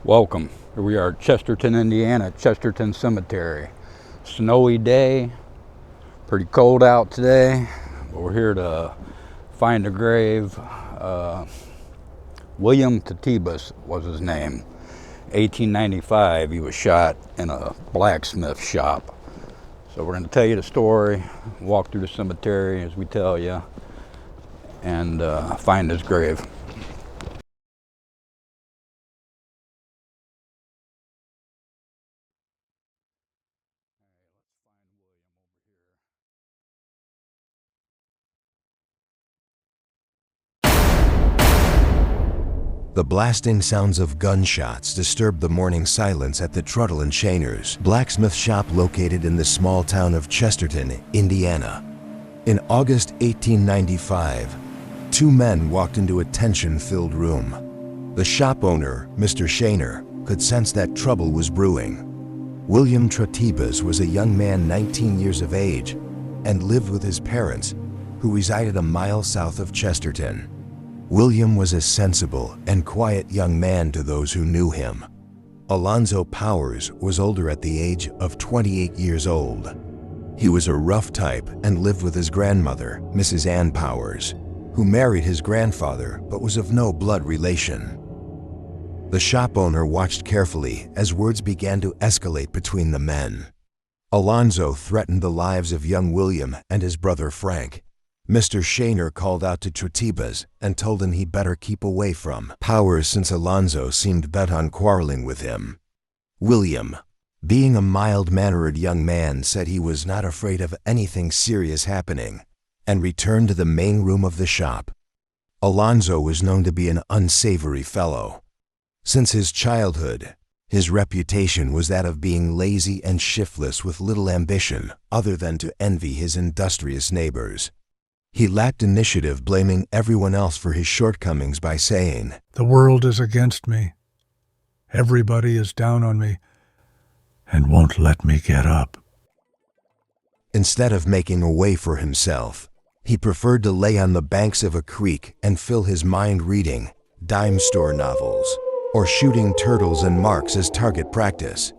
Welcome. Here we are at Chesterton, Indiana, Chesterton Cemetery. Snowy day, pretty cold out today, but we're here to find a grave. William Tratebas was his name. 1895, he was shot in a blacksmith shop. So we're going to tell you the story, walk through the cemetery as we tell you, and find his grave. The blasting sounds of gunshots disturbed the morning silence at the Truttle and Shaner's blacksmith shop located in the small town of Chesterton, Indiana. In August 1895, two men walked into a tension-filled room. The shop owner, Mr. Shaner, could sense that trouble was brewing. William Tratebas was a young man 19 years of age and lived with his parents, who resided a mile south of Chesterton. William was a sensible and quiet young man to those who knew him. Alonzo Powers was older at the age of 28 years old. He was a rough type and lived with his grandmother, Mrs. Ann Powers, who married his grandfather but was of no blood relation. The shop owner watched carefully as words began to escalate between the men. Alonzo threatened the lives of young William and his brother Frank. Mr. Shaner called out to Tratebas and told him he better keep away from Powers since Alonzo seemed bent on quarreling with him. William, being a mild-mannered young man, said he was not afraid of anything serious happening and returned to the main room of the shop. Alonzo was known to be an unsavory fellow. Since his childhood, his reputation was that of being lazy and shiftless with little ambition other than to envy his industrious neighbors. He lacked initiative, blaming everyone else for his shortcomings by saying, "The world is against me. Everybody is down on me and won't let me get up." Instead of making a way for himself, he preferred to lay on the banks of a creek and fill his mind reading dime store novels or shooting turtles and marks as target practice.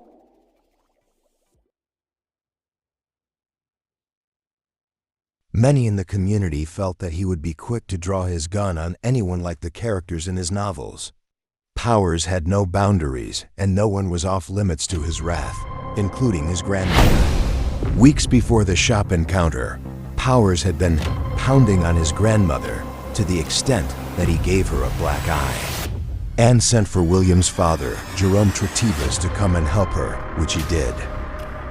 Many in the community felt that he would be quick to draw his gun on anyone like the characters in his novels. Powers had no boundaries, and no one was off limits to his wrath, including his grandmother. Weeks before the shop encounter, Powers had been pounding on his grandmother to the extent that he gave her a black eye. Anne sent for William's father, Jerome Tratebas, to come and help her, which he did.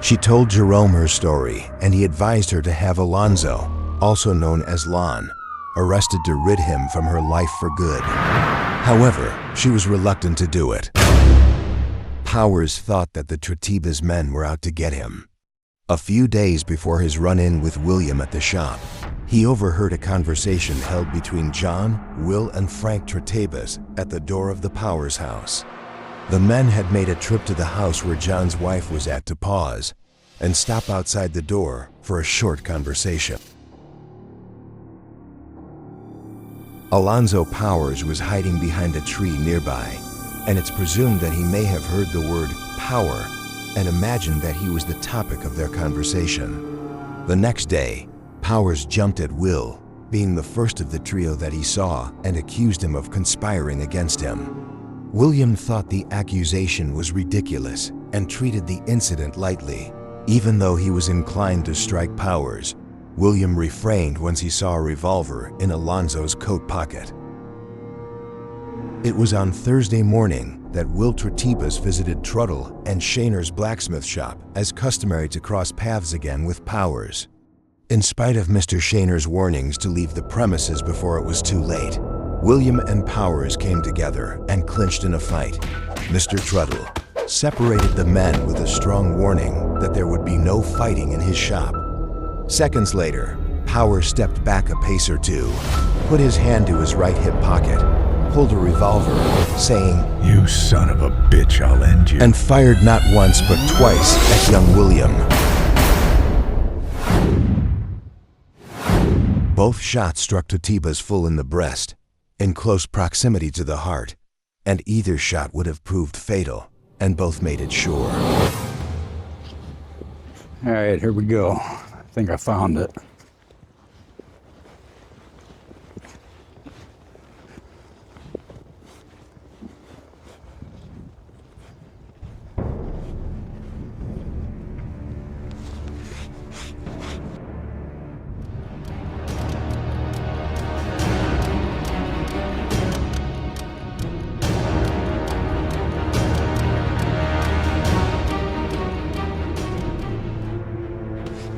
She told Jerome her story, and he advised her to have Alonzo, also known as Lon, arrested to rid him from her life for good. However, she was reluctant to do it. Powers thought that the Tratebas men were out to get him. A few days before his run-in with William at the shop, he overheard a conversation held between John, Will, and Frank Tratebas at the door of the Powers house. The men had made a trip to the house where John's wife was at to pause and stop outside the door for a short conversation. Alonzo Powers was hiding behind a tree nearby, and it's presumed that he may have heard the word power and imagined that he was the topic of their conversation. The next day, Powers jumped at Will, being the first of the trio that he saw, and accused him of conspiring against him. William thought the accusation was ridiculous and treated the incident lightly. Even though he was inclined to strike Powers, William refrained once he saw a revolver in Alonzo's coat pocket. It was on Thursday morning that Will Tratebas visited Truttle and Shaner's blacksmith shop, as customary to cross paths again with Powers. In spite of Mr. Shaner's warnings to leave the premises before it was too late, William and Powers came together and clinched in a fight. Mr. Truttle separated the men with a strong warning that there would be no fighting in his shop. Seconds later, Powers stepped back a pace or two, put his hand to his right hip pocket, pulled a revolver, saying, "You son of a bitch, I'll end you," and fired not once but twice at young William. Both shots struck Tratebas full in the breast, in close proximity to the heart, and either shot would have proved fatal, and both made it sure. All right, here we go. I think I found it.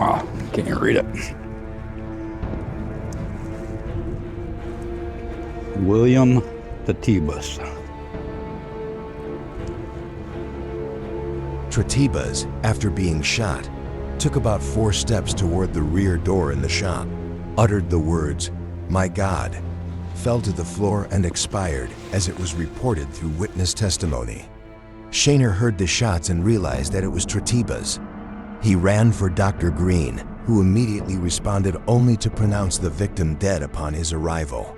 Oh, can't read it. William Tratebas. Tratebas, after being shot, took about 4 steps toward the rear door in the shop, uttered the words, "My God," fell to the floor and expired, as it was reported through witness testimony. Shaner heard the shots and realized that it was Tratebas. He ran for Dr. Green, who immediately responded only to pronounce the victim dead upon his arrival.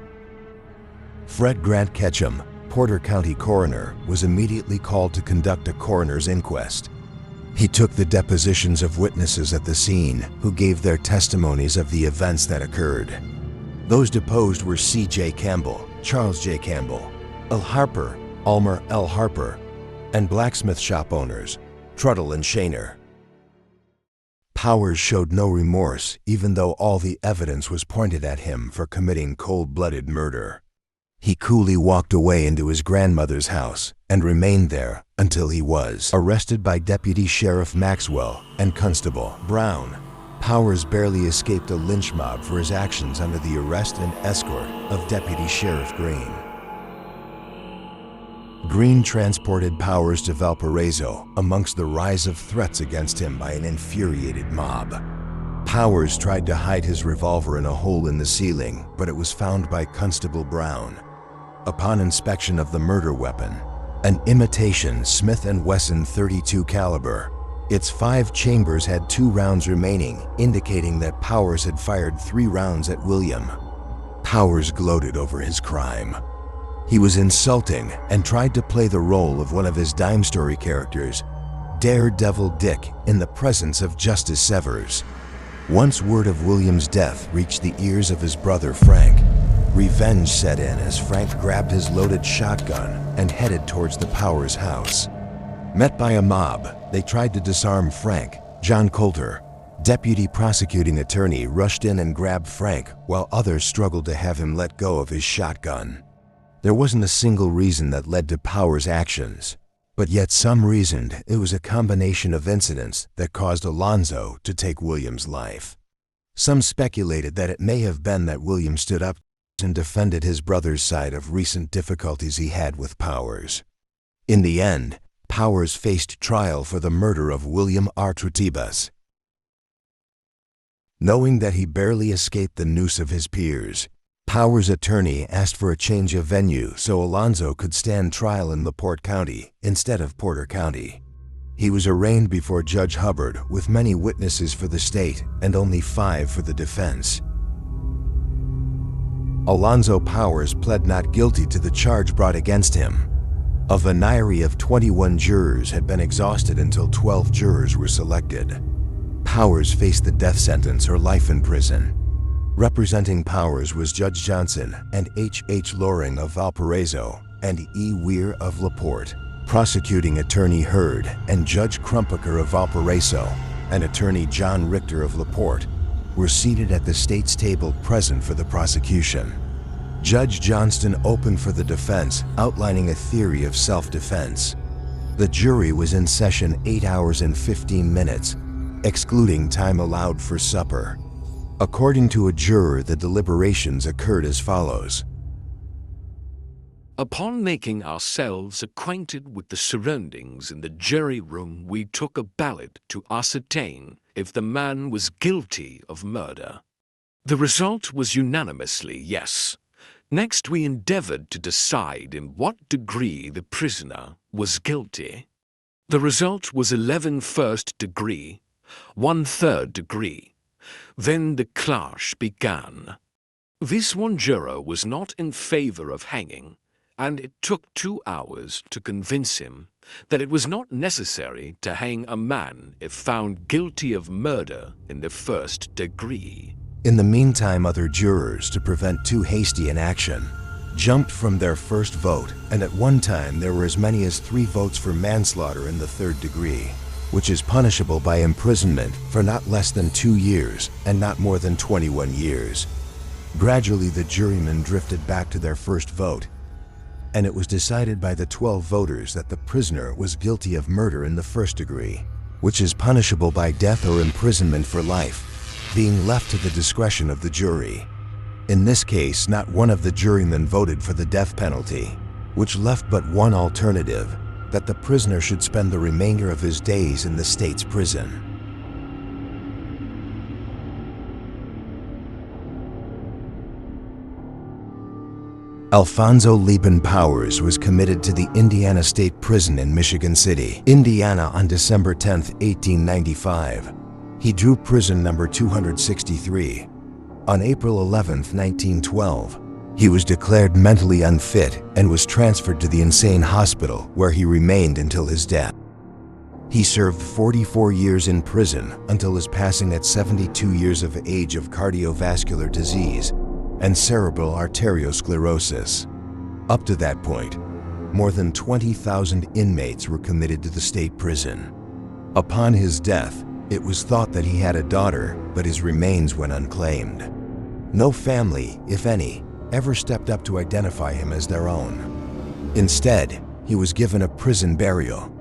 Fred Grant Ketchum, Porter County Coroner, was immediately called to conduct a coroner's inquest. He took the depositions of witnesses at the scene who gave their testimonies of the events that occurred. Those deposed were C.J. Campbell, Charles J. Campbell, L. Harper, Almer L. Harper, and blacksmith shop owners, Truttle and Shaner. Powers showed no remorse, even though all the evidence was pointed at him for committing cold-blooded murder. He coolly walked away into his grandmother's house and remained there until he was arrested by Deputy Sheriff Maxwell and Constable Brown. Powers barely escaped a lynch mob for his actions under the arrest and escort of Deputy Sheriff Green. Green transported Powers to Valparaiso amongst the rise of threats against him by an infuriated mob. Powers tried to hide his revolver in a hole in the ceiling, but it was found by Constable Brown. Upon inspection of the murder weapon, an imitation Smith & Wesson .32 caliber, its 5 chambers had 2 rounds remaining, indicating that Powers had fired 3 rounds at William. Powers gloated over his crime. He was insulting and tried to play the role of one of his dime story characters, Daredevil Dick, in the presence of Justice Severs. Once word of William's death reached the ears of his brother Frank, revenge set in as Frank grabbed his loaded shotgun and headed towards the Powers house. Met by a mob, they tried to disarm Frank. John Coulter, deputy prosecuting attorney, rushed in and grabbed Frank, while others struggled to have him let go of his shotgun. There wasn't a single reason that led to Powers' actions, but yet some reasoned it was a combination of incidents that caused Alonzo to take William's life. Some speculated that it may have been that William stood up and defended his brother's side of recent difficulties he had with Powers. In the end, Powers faced trial for the murder of William R. Tratebas. Knowing that he barely escaped the noose of his peers, Powers' attorney asked for a change of venue so Alonzo could stand trial in LaPorte County instead of Porter County. He was arraigned before Judge Hubbard with many witnesses for the state and only 5 for the defense. Alonzo Powers pled not guilty to the charge brought against him. A venire of 21 jurors had been exhausted until 12 jurors were selected. Powers faced the death sentence or life in prison. Representing Powers was Judge Johnson and H. H. Loring of Valparaiso and E. Weir of LaPorte. Prosecuting attorney Hurd and Judge Krumpecker of Valparaiso and attorney John Richter of LaPorte were seated at the state's table present for the prosecution. Judge Johnston opened for the defense, outlining a theory of self-defense. The jury was in session 8 hours and 15 minutes, excluding time allowed for supper. According to a juror, the deliberations occurred as follows. Upon making ourselves acquainted with the surroundings in the jury room, we took a ballot to ascertain if the man was guilty of murder. The result was unanimously yes. Next, we endeavored to decide in what degree the prisoner was guilty. The result was 11 first degree, 1 third degree. Then the clash began. This one juror was not in favor of hanging, and it took 2 hours to convince him that it was not necessary to hang a man if found guilty of murder in the first degree. In the meantime, other jurors, to prevent too hasty an action, jumped from their first vote, and at one time there were as many as 3 votes for manslaughter in the 3rd degree, which is punishable by imprisonment for not less than 2 years and not more than 21 years. Gradually, the jurymen drifted back to their first vote, and it was decided by the 12 voters that the prisoner was guilty of murder in the 1st degree, which is punishable by death or imprisonment for life, being left to the discretion of the jury. In this case, not one of the jurymen voted for the death penalty, which left but one alternative, that the prisoner should spend the remainder of his days in the state's prison. Alonzo Powers was committed to the Indiana State Prison in Michigan City, Indiana on December 10, 1895. He drew prison number 263. On April 11, 1912, he was declared mentally unfit and was transferred to the insane hospital, where he remained until his death. He served 44 years in prison until his passing at 72 years of age of cardiovascular disease and cerebral arteriosclerosis. Up to that point, more than 20,000 inmates were committed to the state prison. Upon his death, it was thought that he had a daughter, but his remains went unclaimed. No family, if any, ever stepped up to identify him as their own. Instead, he was given a prison burial.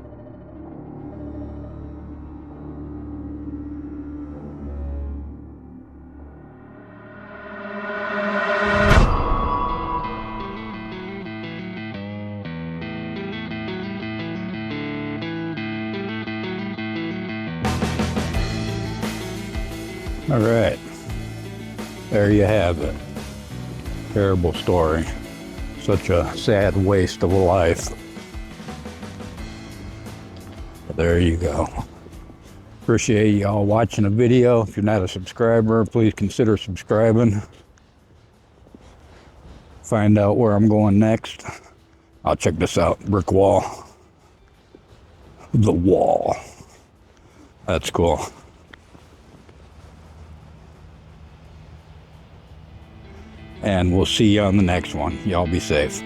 All right, there you have it. Terrible story. Such a sad waste of a life. But there you go. Appreciate y'all watching the video. If you're not a subscriber, please consider subscribing. Find out where I'm going next. I'll check this out. Brick wall. The wall. That's cool. And we'll see you on the next one. Y'all be safe.